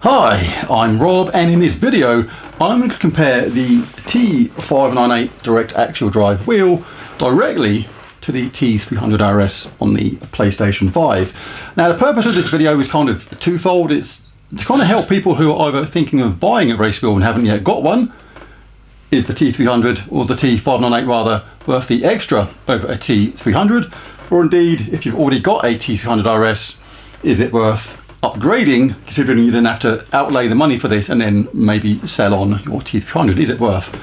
Hi, I'm Rob, and in this video I'm going to compare the T598 direct axial drive wheel directly to the T300 RS on the PlayStation 5. Now the purpose of this video is kind of twofold. It's to kind of help people who are either thinking of buying a race wheel and haven't yet got one. Is the T300 or the T598 rather worth the extra over a T300? Or indeed, if you've already got a T300 RS, is it worth upgrading, considering you didn't have to outlay the money for this and then maybe sell on your T300? Is it worth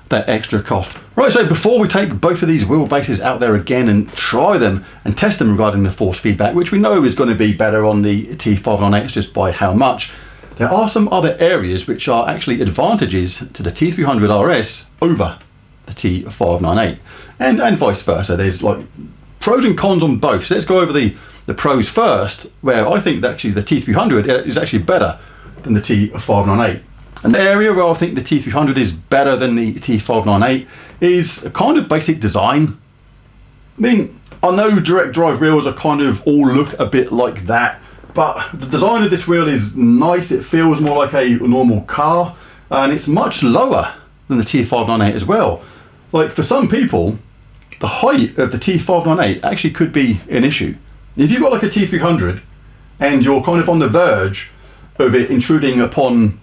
that extra cost? Right, so before we take both of these wheelbases out there again and try them and test them regarding the force feedback, which we know is going to be better on the T598 just by how much, there are some other areas which are actually advantages to the T300 RS over the T598 and vice versa. There's like pros and cons on both. So let's go over the pros first, where I think that actually the T300 is actually better than the T598. And the area where I think the T300 is better than the T598 is a kind of basic design. I mean, I know direct drive wheels are kind of all look a bit like that, but the design of this wheel is nice. It feels more like a normal car, and it's much lower than the T598 as well. Like for some people, the height of the T598 actually could be an issue. If you've got like a T300 and you're kind of on the verge of it intruding upon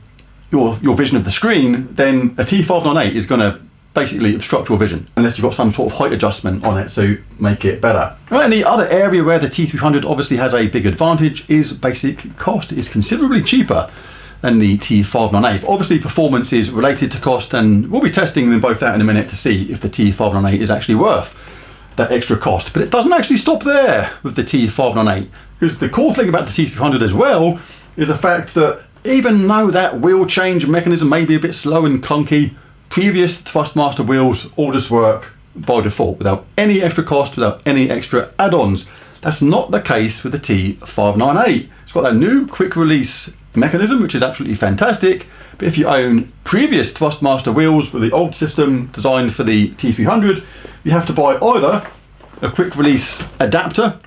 your vision of the screen, then a T598 is going to basically obstruct your vision unless you've got some sort of height adjustment on it to make it better. Right, and the other area where the T300 obviously has a big advantage is basic cost. It's considerably cheaper than the T598. Obviously performance is related to cost, and we'll be testing them both out in a minute to see if the T598 is actually worth that extra cost. But it doesn't actually stop there with the T598, because the cool thing about the T300 as well is the fact that even though that wheel change mechanism may be a bit slow and clunky, previous Thrustmaster wheels all just work by default without any extra cost, without any extra add-ons. That's not the case with the T598. It's got that new quick release mechanism, which is absolutely fantastic. But if you own previous Thrustmaster wheels with the old system designed for the T300, you have to buy either a quick release adapter,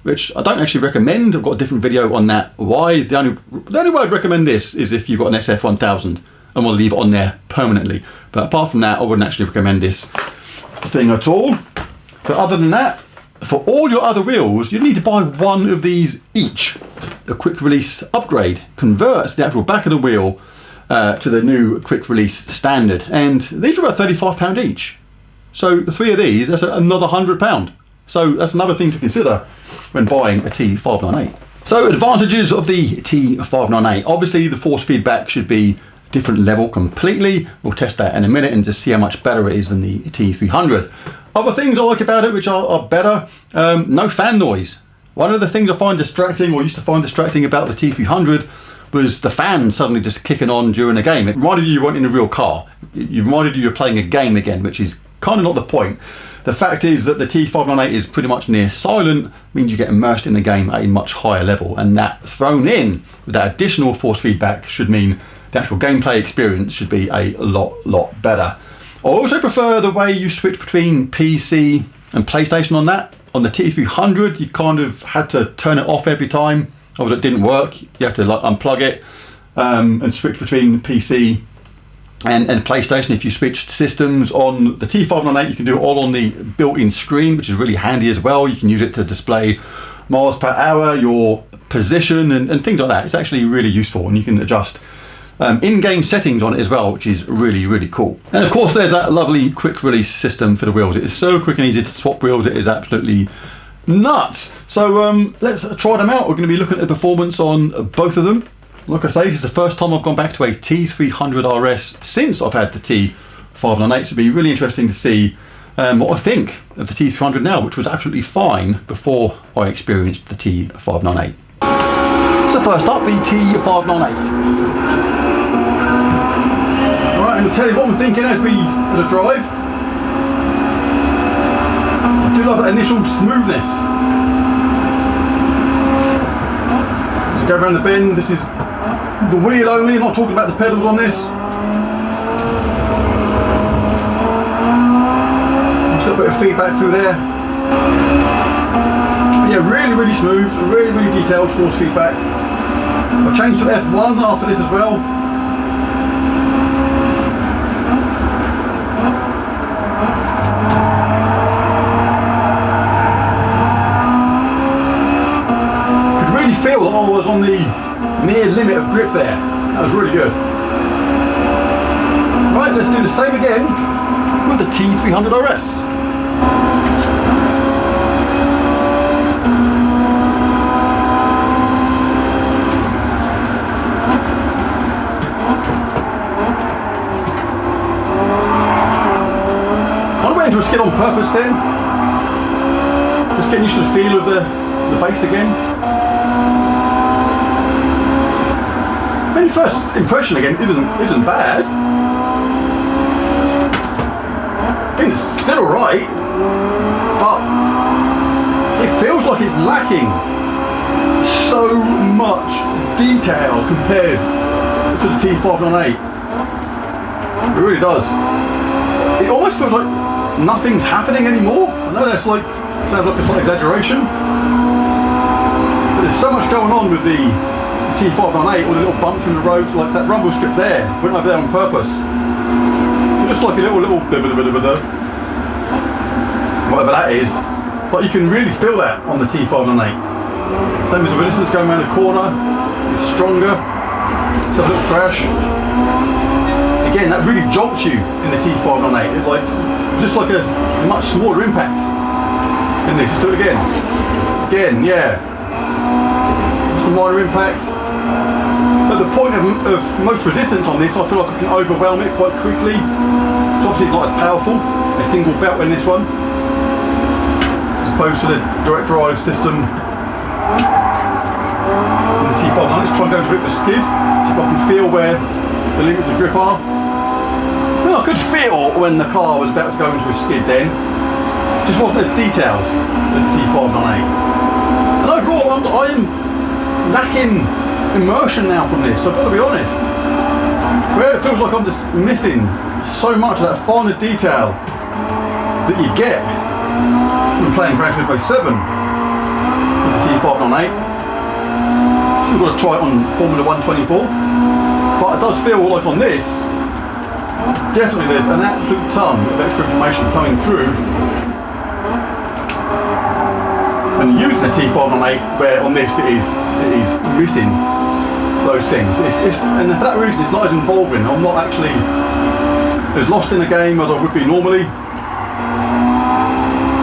which I don't actually recommend. I've got a different video on that. Why? The only way I'd recommend this is if you've got an SF1000 and want to leave it on there permanently. But apart from that, I wouldn't actually recommend this thing at all. But other than that, for all your other wheels, you need to buy one of these each. The quick release upgrade converts the actual back of the wheel to the new quick release standard, and these are about £35 each. So the three of these, that's another £100. So that's another thing to consider when buying a T598. So advantages of the T598. Obviously the force feedback should be different level completely. We'll test that in a minute and just see how much better it is than the T300. Other things I like about it which are better, no fan noise. One of the things I find distracting, or used to find distracting about the T300, was the fan suddenly just kicking on during a game. It reminded you weren't in a real car. It reminded you you're playing a game again, which is kind of not the point. The fact is that the T598 is pretty much near silent, means you get immersed in the game at a much higher level, and that thrown in with that additional force feedback should mean the actual gameplay experience should be a lot better. I also prefer the way you switch between PC and PlayStation on that. On the T300, you kind of had to turn it off every time, or it didn't work. You have to like unplug it and switch between PC and PlayStation. If you switched systems on the T598, you can do it all on the built-in screen, which is really handy as well. You can use it to display miles per hour, your position, and things like that. It's actually really useful, and you can adjust in-game settings on it as well, which is really cool. And of course there's that lovely quick release system for the wheels. It is so quick and easy to swap wheels, it is absolutely nuts. So let's try them out. We're going to be looking at the performance on both of them. Like I say, this is the first time I've gone back to a T300 RS since I've had the T598, so it'll be really interesting to see what I think of the T300 now, which was absolutely fine before I experienced the T598. So first up, the T598. Right, and I'll tell you what I'm thinking as I drive. I do love that initial smoothness. As I go around the bend, this is the wheel only, I'm not talking about the pedals on this. Just a little bit of feedback through there. But yeah, really smooth, really detailed force feedback. I'll change to F1 after this as well. Could really feel that I was on the near limit of grip there. That was really good. Right, let's do the same again with the T300 RS. Kind of went into a skid on purpose then. Just getting used to the feel of the base again. And first impression again isn't bad. It's still alright, but it feels like it's lacking so much detail compared to the T598. It really does. It almost feels like nothing's happening anymore. I know that's like, sounds like a slight exaggeration, but there's so much going on with the T598, all the little bumps in the road, like that rumble strip there, went over there on purpose. Just like a little whatever that is, but you can really feel that on the T598. Same as the resistance going around the corner, it's stronger. Let's have a little crash. Again, that really jolts you in the T598. It's just like a much smaller impact in this. Let's do it again. Again, yeah. Just a minor impact. At the point of most resistance on this, I feel like I can overwhelm it quite quickly. So obviously it's not as powerful, a single belt in this one, as opposed to the direct drive system in the T5. Now let's try and go into a bit of a skid, see if I can feel where the limits of grip are. Well, I could feel when the car was about to go into a skid then, just wasn't as detailed as the T598. And overall, I am lacking immersion now from this, so I've got to be honest. Where it feels like I'm just missing so much of that finer detail that you get when playing Gran Turismo 7 with the T598. Still got to try it on Formula 124, but it does feel like on this, definitely there's an absolute ton of extra information coming through when using the T598, where on this it is missing those things. And for that reason it's not as involving. I'm not actually as lost in the game as I would be normally.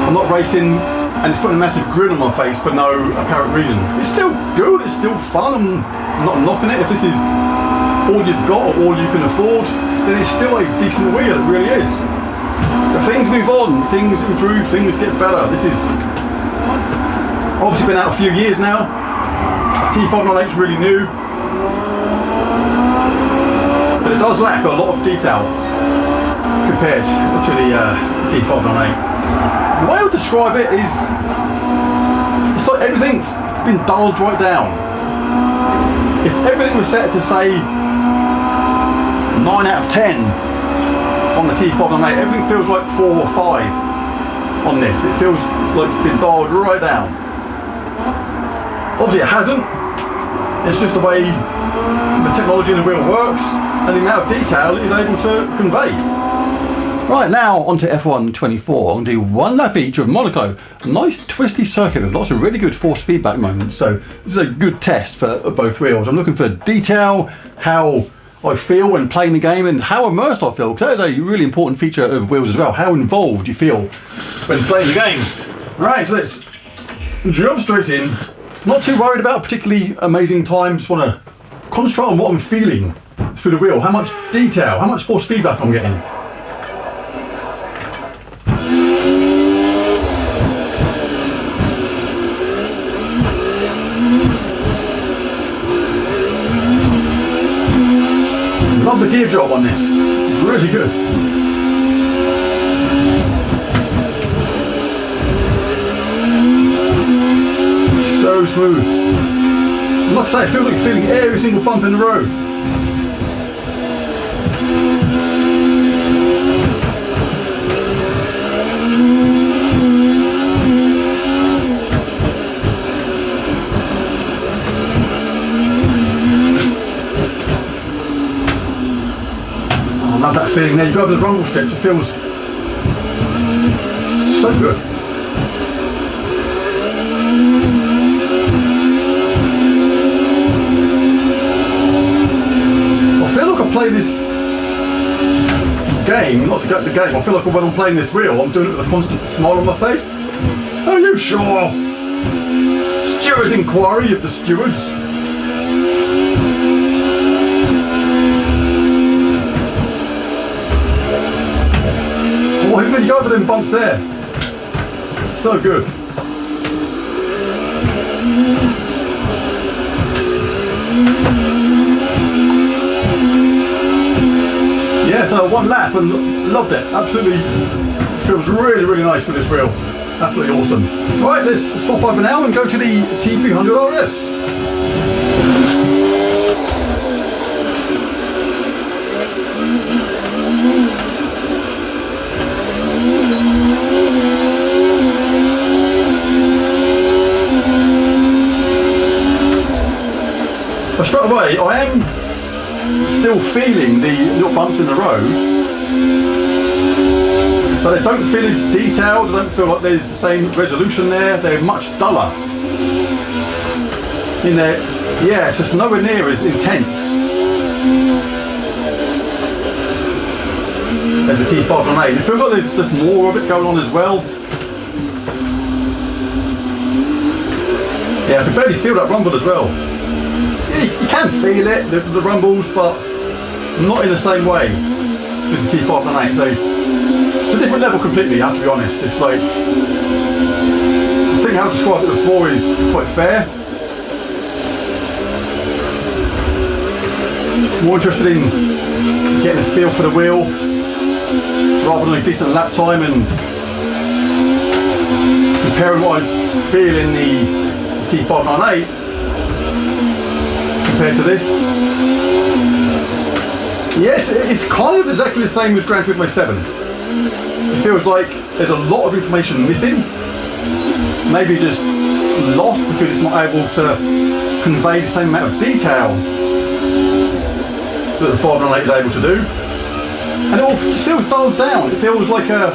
I'm not racing and it's putting a massive grin on my face for no apparent reason. It's still good, it's still fun, I'm not knocking it. If this is all you've got or all you can afford, then it's still a decent wheel, it really is. But things move on, things improve, things get better. This is obviously been out a few years now. T598 is really new, but it does lack a lot of detail compared to the T598. The way I would describe it is, it's like everything's been dulled right down. If everything was set to say 9 out of 10 on the T598, everything feels like 4 or 5 on this. It feels like it's been dialed right down. Obviously it hasn't. It's just the way the technology in the wheel works and the amount of detail it is able to convey. Right, now onto F1 24. I'm going to do one lap each of Monaco. A nice twisty circuit with lots of really good force feedback moments. So this is a good test for both wheels. I'm looking for detail, how I feel when playing the game, and how immersed I feel, because that is a really important feature of wheels as well. How involved you feel when playing the game. Right, so let's jump straight in. Not too worried about a particularly amazing time, just want to concentrate on what I'm feeling through the wheel, how much detail, how much force feedback I'm getting. Love the gear job on this, it's really good. So smooth. Like I say, it feels like you're feeling every single bump in the road. love that feeling there. You go over the rumble strips, it feels so good. I feel like I play this game, not the game, I feel like when I'm playing this wheel, I'm doing it with a constant smile on my face. Are you sure? Steward inquiry of the stewards. Oh, even when you go over them bumps there, it's so good. Yeah, so one lap and loved it. Absolutely feels really, really nice for this wheel. Absolutely awesome. Alright, let's swap over now and go to the T300 RS. But straight away, I am still feeling the little bumps in the road. But they don't feel as detailed, I don't feel like there's the same resolution there, they're much duller. In there, yeah, it's just nowhere near as intense as the T598. It feels like there's more of it going on as well. Yeah, I can barely feel that rumble as well. Yeah, you can feel it, the rumbles, but not in the same way as the T598. So, it's a different level completely, I have to be honest. It's like, I think how I described it before is quite fair. More interested in getting a feel for the wheel rather than a decent lap time, and comparing what I feel in the T598 compared to this. Yes, it's kind of exactly the same as Gran Turismo 7. It feels like there's a lot of information missing, maybe just lost because it's not able to convey the same amount of detail that the 598 is able to do, and it all just feels dulled down. It feels like a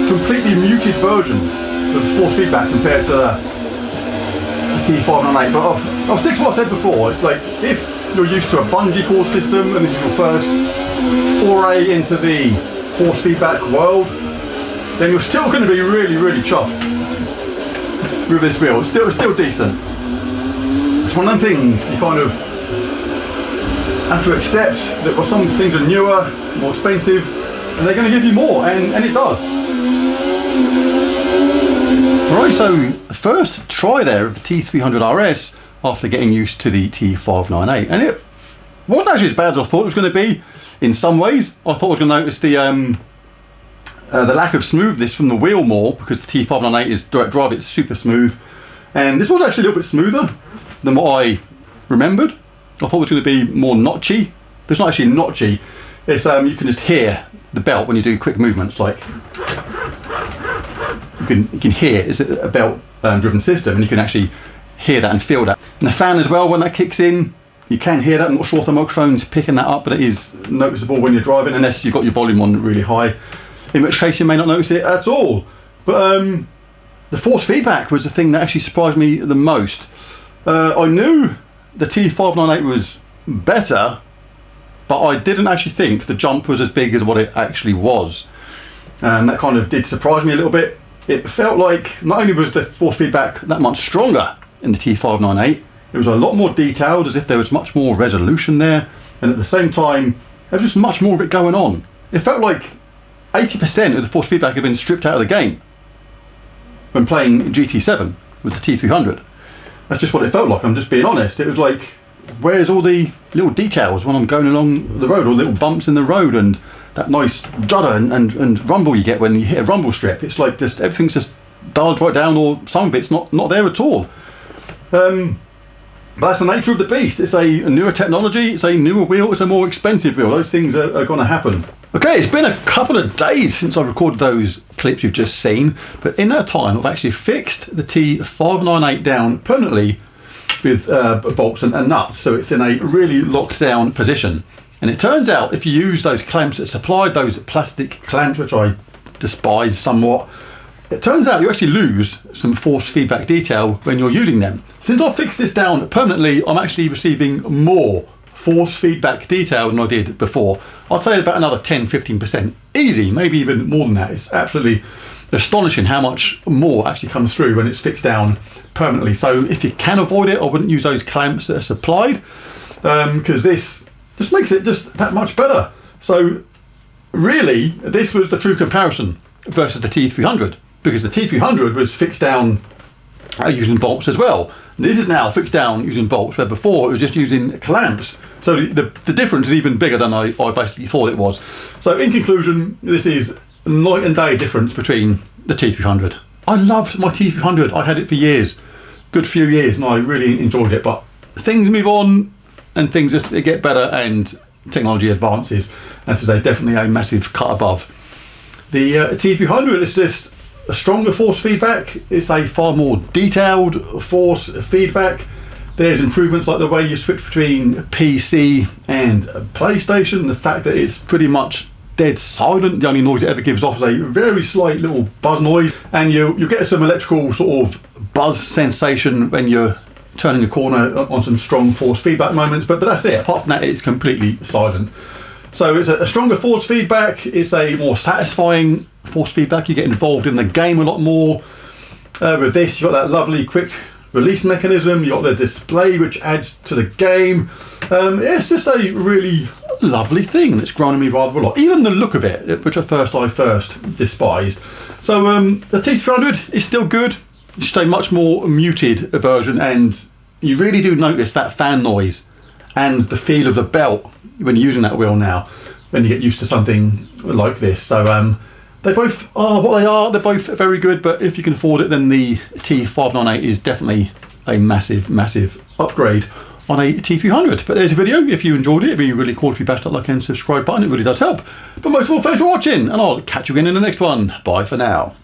completely muted version of force feedback compared to the T598. But I'll stick to what I said before. It's like, if you're used to a bungee cord system and this is your first foray into the force feedback world, then you're still going to be really, really chuffed with this wheel. It's still decent. It's one of them things you kind of have to accept, that well, some things are newer, more expensive, and they're going to give you more, and it does. Right, so the first try there of the T300 RS after getting used to the T598, and it wasn't actually as bad as I thought it was going to be. In some ways, I thought I was going to notice the lack of smoothness from the wheel more, because the T598 is direct drive, it's super smooth, and this was actually a little bit smoother than what I remembered. I thought it was going to be more notchy, but it's not actually notchy. It's you can just hear the belt when you do quick movements, like you can hear it's a belt driven system, and you can actually hear that and feel that. And the fan as well, when that kicks in, you can hear that. I'm not sure if the microphone's picking that up, but it is noticeable when you're driving, unless you've got your volume on really high, in which case you may not notice it at all. But the force feedback was the thing that actually surprised me the most. I knew the T598 was better, but I didn't actually think the jump was as big as what it actually was. That kind of did surprise me a little bit. It felt like not only was the force feedback that much stronger in the T598, it was a lot more detailed, as if there was much more resolution there, and at the same time there was just much more of it going on. It felt like 80% of the force feedback had been stripped out of the game when playing GT7 with the T300. That's just what it felt like, I'm just being honest. It was like, where's all the little details when I'm going along the road, or little bumps in the road, and that nice judder and rumble you get when you hit a rumble strip. It's like just everything's just dialed right down, or some of it's not there at all. But that's the nature of the beast. It's a newer technology, it's a newer wheel, it's a more expensive wheel. Those things are going to happen. Okay, it's been a couple of days since I've recorded those clips you've just seen, but in that time I've actually fixed the T598 down permanently with bolts and nuts, so it's in a really locked down position. And it turns out if you use those clamps that supplied, those plastic clamps, which I despise somewhat, it turns out you actually lose some force feedback detail when you're using them. Since I've fixed this down permanently, I'm actually receiving more force feedback detail than I did before. I'd say about another 10-15%. Easy, maybe even more than that. It's absolutely astonishing how much more actually comes through when it's fixed down permanently. So if you can avoid it, I wouldn't use those clamps that are supplied, because this just makes it just that much better. So really, this was the true comparison versus the T300, because the T300 was fixed down using bolts as well. This is now fixed down using bolts, where before it was just using clamps. So the difference is even bigger than I basically thought it was. So in conclusion, this is night and day difference between the T300. I loved my T300. I had it for years, good few years, and I really enjoyed it. But things move on and things just get better and technology advances. And so they're definitely a massive cut above. The T300 is just a stronger force feedback. It's a far more detailed force feedback. There's improvements like the way you switch between PC and PlayStation, the fact that it's pretty much dead silent. The only noise it ever gives off is a very slight little buzz noise, and you get some electrical sort of buzz sensation when you're turning a corner on some strong force feedback moments, but that's it. Apart from that, it's completely silent. So it's a stronger force feedback, it's a more satisfying force feedback. You get involved in the game a lot more. With this, you've got that lovely quick release mechanism, you've got the display which adds to the game. It's just a really lovely thing that's grown on me rather a lot. Even the look of it, which I first despised. So the T300 is still good, it's just a much more muted version, and you really do notice that fan noise and the feel of the belt when you're using that wheel now, when you get used to something like this. So they both are what they are. They're both very good, but if you can afford it, then the T598 is definitely a massive upgrade on a T300. But there's a video. If you enjoyed it, it'd be really cool if you bashed that like and subscribe button. It really does help. But most of all, thanks for watching, and I'll catch you again in the next one. Bye for now.